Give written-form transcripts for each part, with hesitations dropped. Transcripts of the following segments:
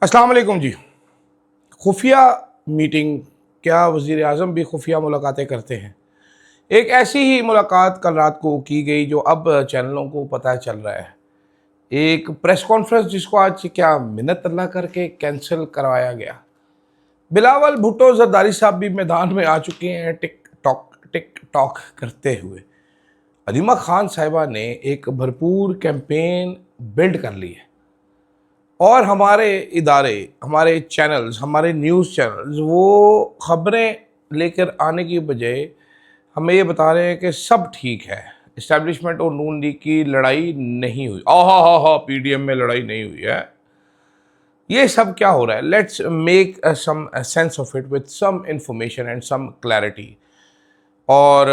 अस्सलाम वालेकुम जी। खुफिया मीटिंग, क्या वज़ीर आज़म भी खुफिया मुलाकातें करते हैं? एक ऐसी ही मुलाकात कल रात को की गई जो अब चैनलों को पता चल रहा है। एक प्रेस कॉन्फ्रेंस जिसको आज क्या मिन्नत अल्लाह करके कैंसिल करवाया गया। बिलावल भुट्टो जरदारी साहब भी मैदान में आ चुके हैं टिक टॉक करते हुए। अलीमा खान साहिबा ने एक भरपूर कैंपेन बिल्ड कर ली है और हमारे इदारे, हमारे चैनल्स, हमारे न्यूज़ चैनल्स वो ख़बरें लेकर आने की बजाय हमें ये बता रहे हैं कि सब ठीक है, इस्टेब्लिशमेंट और नून लीग की लड़ाई नहीं हुई। हा पीडीएम में लड़ाई नहीं हुई है। ये सब क्या हो रहा है? Let's make some sense of it with some information and some clarity. और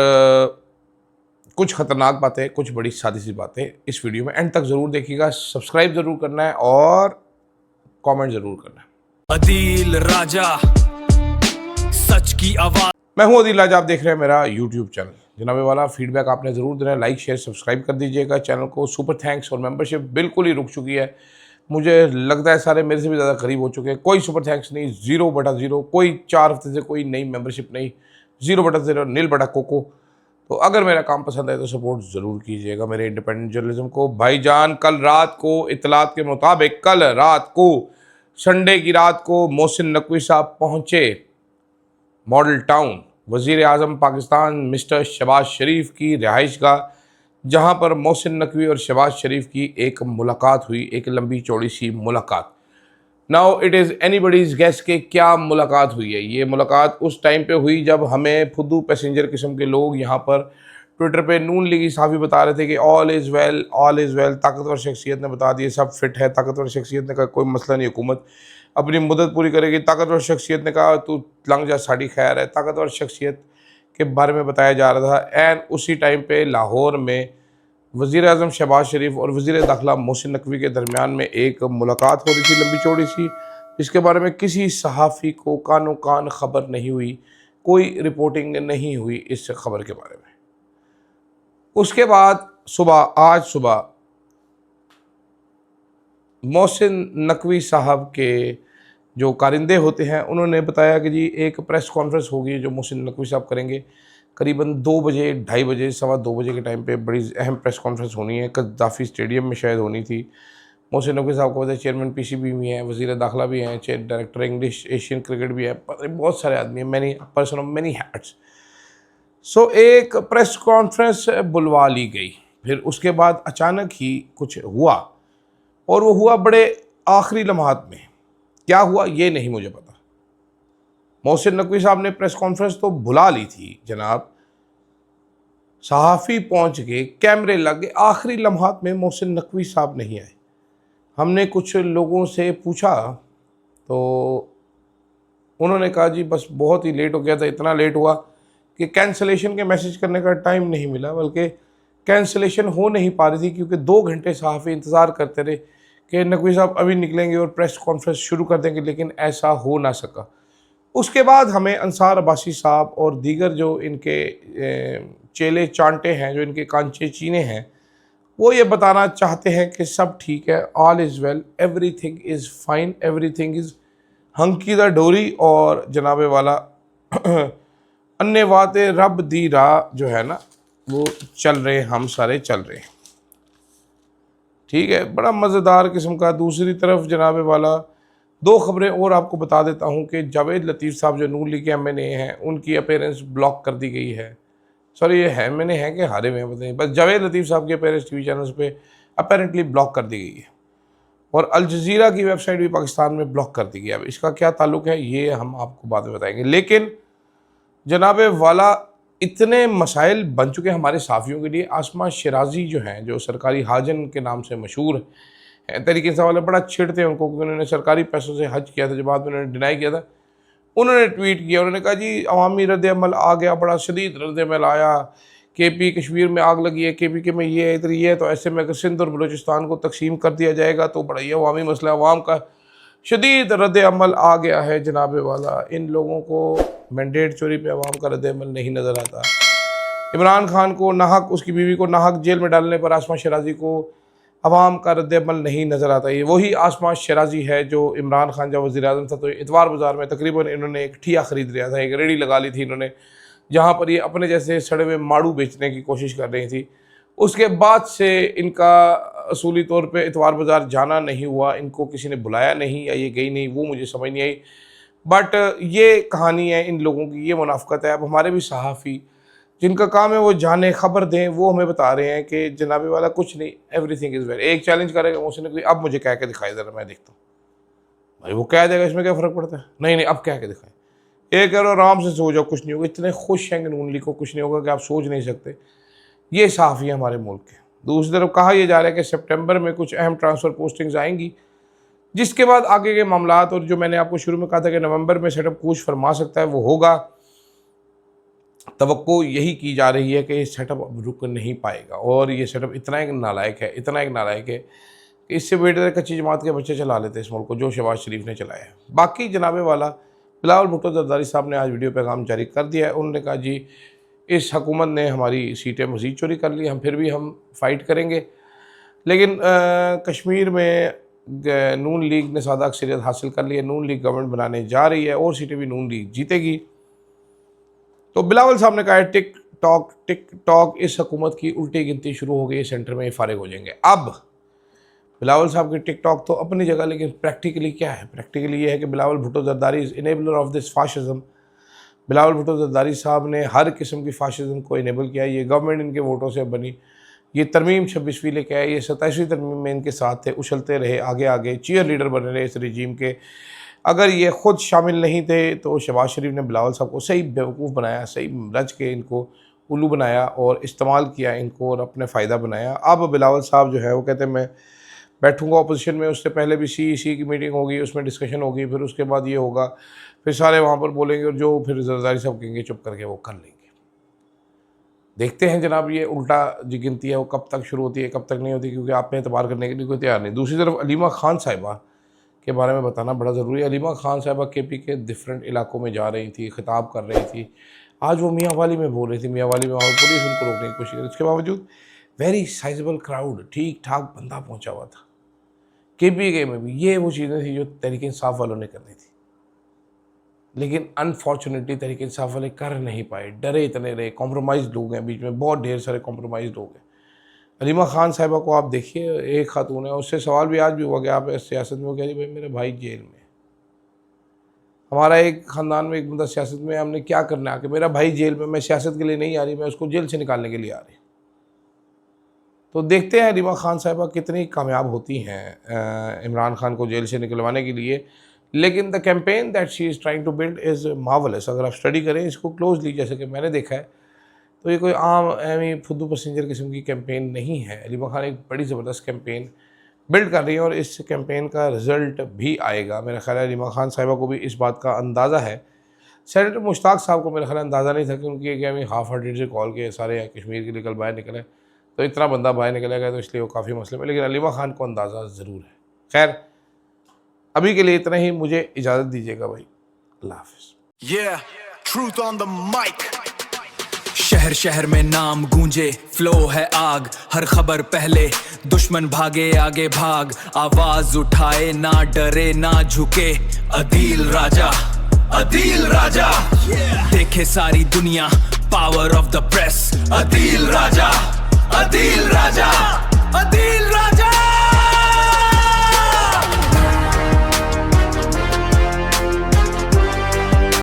कुछ ख़तरनाक बातें, कुछ बड़ी सादी सी बातें इस वीडियो में एंड तक ज़रूर देखिएगा। सब्सक्राइब ज़रूर करना है और कमेंट ज़रूर करना है। अदील राजा, सच की आवाज। मैं हूं अदील राजा, आप देख रहे हैं मेरा यूट्यूब चैनल। जनाबे वाला फीडबैक आपने ज़रूर देना है, लाइक शेयर सब्सक्राइब कर दीजिएगा चैनल को। Super thanks. और मेंबरशिप बिल्कुल ही रुक चुकी है। मुझे लगता है सारे मेरे से भी ज़्यादा करीब हो चुके हैं। कोई सुपर थैंक्स नहीं, 0/0। कोई 4 हफ्ते से कोई नई मेंबरशिप नहीं, 0/0, नील बटा कोको। तो अगर मेरा काम पसंद है तो सपोर्ट ज़रूर कीजिएगा मेरे इंडिपेंडेंट जर्नलिज्म को। भाईजान, कल रात को इतलात के मुताबिक कल रात को संडे की रात को मोहसिन नकवी साहब पहुँचे मॉडल टाउन, वज़ीर आज़म पाकिस्तान मिस्टर शहबाज शरीफ की रिहाइश गाह, जहाँ पर मोहसिन नकवी और शहबाज शरीफ की एक मुलाकात हुई, एक लंबी चौड़ी सी मुलाकात। नाउ इट इज़ एनीबडीज़ गेस के क्या मुलाकात हुई है। ये मुलाकात उस टाइम पे हुई जब हमें फुद्दू पैसेंजर किस्म के लोग यहाँ पर ट्विटर पे नून लीगी साफ़ी बता रहे थे कि all is well, all is well. ताकतवर शख्सियत ने बता दिया सब फिट है। ताकतवर शख्सियत ने कहा कोई मसला नहीं, हुकूमत अपनी मदद पूरी करेगी। ताकतवर शख्सियत ने कहा तू लंघ जा, साड़ी खैर है। ताकतवर शख्सियत के बारे में बताया जा रहा था। एंड उसी टाइम पे लाहौर में वज़ीर आज़म शहबाज शरीफ और वज़ीर दाखिला मोहसिन नकवी के दरमियान में एक मुलाकात हो रही थी लंबी चौड़ी सी, जिसके बारे में किसी सहाफ़ी को कानो कान ख़बर नहीं हुई, कोई रिपोर्टिंग नहीं हुई इस खबर के बारे में। उसके बाद आज सुबह मोहसिन नकवी साहब के जो कारिंदे होते हैं उन्होंने बताया कि जी एक प्रेस कॉन्फ्रेंस होगी जो मोहसिन नकवी साहब करेंगे करीबन 2 बजे, 2:30 बजे, 2:15 बजे के टाइम पे बड़ी अहम प्रेस कॉन्फ्रेंस होनी है। गद्दाफ़ी स्टेडियम में शायद होनी थी। मोहसिन नकवी साहब को पता है चेयरमैन पीसीबी भी हैं, वज़ीर दाखिला भी हैं, डायरेक्टर इंग्लिश एशियन क्रिकेट भी है, बहुत सारे आदमी हैं, many person of many hats. So एक प्रेस कॉन्फ्रेंस बुलवा ली गई। फिर उसके बाद अचानक ही कुछ हुआ और वो हुआ बड़े आखिरी लम्हात में। क्या हुआ ये नहीं मुझे पता। मोहसिन नकवी साहब ने प्रेस कॉन्फ्रेंस तो बुला ली थी जनाब, सहाफ़ी पहुंच गए, कैमरे लग गए, आखिरी लम्हात में मोहसिन नकवी साहब नहीं आए। हमने कुछ लोगों से पूछा तो उन्होंने कहा जी बस बहुत ही लेट हो गया था। इतना लेट हुआ कि कैंसलेशन के मैसेज करने का टाइम नहीं मिला, बल्कि कैंसलेशन हो नहीं पा रही थी क्योंकि 2 घंटे सहाफ़ी इंतज़ार करते रहे कि नकवी साहब अभी निकलेंगे और प्रेस कॉन्फ्रेंस शुरू कर देंगे, लेकिन ऐसा हो ना सका। उसके बाद हमें अंसार अब्बासी साहब और दीगर जो इनके चेले चांटे हैं, जो इनके कांचे चीने हैं, वो ये बताना चाहते हैं कि सब ठीक है, all is well, everything is fine, everything is hunky the डोरी। और जनाबे वाला अन्य वाते रब दी राह जो है ना वो चल रहे, हम सारे चल रहे हैं। ठीक है, बड़ा मज़ेदार किस्म का। दूसरी तरफ जनाबे वाला 2 खबरें और आपको बता देता हूं कि जावेद लतीफ़ साहब जो नून लीग के एमएनए हैं उनकी अपीयरेंस ब्लॉक कर दी गई है। सॉरी, ये एमएनए हैं कि हारे में पता नहीं, बस जावेद लतीफ़ साहब की अपीयरेंस टीवी चैनल्स पे अपेरेंटली ब्लॉक कर दी गई है और अल जज़ीरा की वेबसाइट भी पाकिस्तान में ब्लॉक कर दी गई है। अब इसका क्या ताल्लुक है ये हम आपको बाद में बताएंगे। लेकिन जनाबे वाला इतने मसाइल बन चुके हैं हमारे साफ़ियों के लिए। आसमा शराजी जो हैं, जो सरकारी हाजन के नाम से मशहूर तरीके से वाले बड़ा छिड़ते हैं उनको क्योंकि उन्होंने सरकारी पैसों से हज किया था, जो बाद में उन्होंने डिनाई किया था। उन्होंने ट्वीट किया, उन्होंने कहा जी अवामी रद्द अमल आ गया, बड़ा शदीद रद्द अमल आया। केपी कश्मीर में आग लगी है, केपी के में ये है, इधर ये है, तो ऐसे में अगर सिंध और बलूचिस्तान को तकसीम कर दिया जाएगा तो बड़ा ये अवामी मसला, अवाम का शदीद रद्द अमल आ गया है। जनाबे वाला इन लोगों को मैंडेट चोरी पे अवाम का रद्द अमल नहीं नज़र आता। इमरान खान को नाहक, उसकी बीवी को नाहक जेल में डालने पर आसमा शराजी को अवाम का रद्द-ए-अमल नहीं नज़र आता। ये वही आसमा शराजी है जो इमरान खान जब वज़ीर-ए-आज़म था तो इतवार बाज़ार में तकरीबन इन्होंने एक ठिया ख़रीद लिया था, एक रेडी लगा ली थी इन्होंने, जहाँ पर ये अपने जैसे सड़े हुए माड़ू बेचने की कोशिश कर रही थी। उसके बाद से इनका असूली तौर पे इतवार बाज़ार जाना नहीं हुआ, इनको किसी ने बुलाया नहीं या ये गई नहीं, वो मुझे समझ नहीं आई। बट ये कहानी है इन लोगों की, ये मुनाफ़क़त है। अब हमारे भी सहाफ़ी जिनका काम है वो जाने खबर दें, वो हमें बता रहे हैं कि जनाबे वाला कुछ नहीं, एवरीथिंग इज़ वेल। एक चैलेंज करेगा मोहसिन नकवी, अब मुझे कह के दिखाई ज़रा, मैं देखता हूँ। भाई वो कह देगा, इसमें क्या फ़र्क पड़ता है? नहीं नहीं, अब कह के दिखाएं। ये कह रहा आराम से सो जाओ, कुछ नहीं होगा। इतने खुश हैं कि नून लीग को कुछ नहीं होगा कि आप सोच नहीं सकते। ये सहाफ़ी है हमारे मुल्क के। दूसरी तरफ कहा यह जा रहा है कि सितंबर में कुछ अहम ट्रांसफ़र पोस्टिंग्स आएंगी, जिसके बाद आगे के मामलात, और जो मैंने आपको शुरू में कहा था कि नवंबर में सेटअप कूच फरमा सकता है, वो होगा। तवक्को यही की जा रही है कि ये सेटअप अब रुक नहीं पाएगा, और ये सेटअप इतना एक नालायक है, इतना एक नालायक है कि इससे बेहतर कच्ची जमात के बच्चे चला लेते इस मुल्क को, जो शहबाज शरीफ ने चलाया है। बाकी जनाबे वाला बिलावल भुट्टो जरदारी साहब ने आज वीडियो पैगाम जारी कर दिया है। उन्होंने कहा जी इस हुकूमत ने हमारी सीटें मज़ीद चोरी कर ली, हम फिर भी हम फ़ाइट करेंगे, लेकिन कश्मीर में नून लीग ने सादा अक्सरियत हासिल कर ली है, नून लीग गवर्नमेंट बनाने जा रही है और सीटें भी नून लीग जीतेगी। तो बिलावल साहब ने कहा है टिक टॉक इस हुकूमत की उल्टी गिनती शुरू हो गई, सेंटर में ये फारिग हो जाएंगे। अब बिलावल साहब की टिक टॉक तो अपनी जगह, लेकिन प्रैक्टिकली क्या है? प्रैक्टिकली ये है कि Bilawal Bhutto Zardari is enabler of this fascism. Bilawal Bhutto Zardari साहब ने हर किस्म की फाशिज़म को इनेबल किया। ये गवर्नमेंट इनके वोटों से बनी, ये तरमीम 26वीं लेके आए, ये 27वीं तरमीम में इनके साथ थे, उछलते रहे आगे आगे, चीयर लीडर बने रहे इस रजीम के। अगर ये ख़ुद शामिल नहीं थे तो शहबाज शरीफ ने बिलावल साहब को सही बेवकूफ़ बनाया, सही रच के इनको उल्लू बनाया और इस्तेमाल किया इनको और अपने फ़ायदा बनाया। अब बिलावल साहब जो है वो कहते हैं मैं बैठूंगा अपोजिशन में, उससे पहले भी CEC की मीटिंग होगी, उसमें डिस्कशन होगी, फिर उसके बाद ये होगा, फिर सारे वहाँ पर बोलेंगे और जो फिर जरदारी साहब कहेंगे चुप करके वो कर लेंगे। देखते हैं जनाब ये उल्टा जो गिनती है वो कब तक शुरू होती है, कब तक नहीं होती, क्योंकि आप में एतबार करने के लिए कोई तैयार नहीं। दूसरी तरफ अलीमा खान साहिबा के बारे में बताना बड़ा ज़रूरी है। अलीमा खान साहिबा KP के डिफरेंट इलाकों में जा रही थी, ख़िताब कर रही थी। आज वो मियाँ वाली में बोल रही थी, मियाँ वाली में वहाँ पुलिस उनको रोकने की कोशिश करी, उसके बावजूद वेरी साइजेबल क्राउड, ठीक ठाक बंदा पहुँचा हुआ था। KPK में भी ये वो चीज़ें थी जो तहरीक इंसाफ वालों ने करनी थी, लेकिन अनफॉर्चुनेटली तहरीक इंसाफ वाले कर नहीं पाए, डरे इतने रहे। कॉम्प्रोमाइज़ लोग हैं बीच में, बहुत ढेर सारे कॉम्प्रोमाइज़ लोग हैं। अलीमा खान साहिबा को आप देखिए, एक खातून है, उससे सवाल भी आज भी हुआ कि आप सियासत में हो, कह रही भाई मेरे भाई जेल में, हमारा एक ख़ानदान में एक बंदा सियासत में, हमने क्या करना है आके, मेरा भाई जेल में, मैं सियासत के लिए नहीं आ रही, मैं उसको जेल से निकालने के लिए आ रही। तो देखते हैं अलीमा खान साहिबा कितनी कामयाब होती हैं इमरान खान को जेल से निकलवाने के लिए। लेकिन the campaign that she is trying to build is marvellous. अगर आप स्टडी करें इसको क्लोजली, जैसे कि मैंने देखा है, तो ये कोई आम एवं फुद्दू पैसेंजर किस्म की कैंपेन नहीं है। अलीमा खान एक बड़ी ज़बरदस्त कैंपेन बिल्ड कर रही है और इस कैंपेन का रिज़ल्ट भी आएगा। मेरा ख्याल है अलीमा खान साहिबा को भी इस बात का अंदाज़ा है। सेनेटर मुश्ताक साहब को मेरा ख्याल अंदाज़ा नहीं था कि उनकी एक हाफ हार्टेड से कॉल के सारे कश्मीर के लिए कल बाहर निकले, तो इतना बंदा बाहर निकलेगा तो इसलिए वो काफ़ी मसले में, लेकिन अलीमा खान को अंदाज़ा ज़रूर है। खैर अभी के लिए इतना ही, मुझे इजाज़त दीजिएगा भाई, अल्लाह हाफ़िज़। Yeah, truth on the mic. शहर शहर में नाम गूंजे, फ्लो है आग, हर खबर पहले, दुश्मन भागे आगे भाग, आवाज उठाए ना डरे ना झुके, अदील राजा, अदील राजा, देखे सारी दुनिया, power of the press, Adeel Raja, Adeel Raja, Adeel Raja.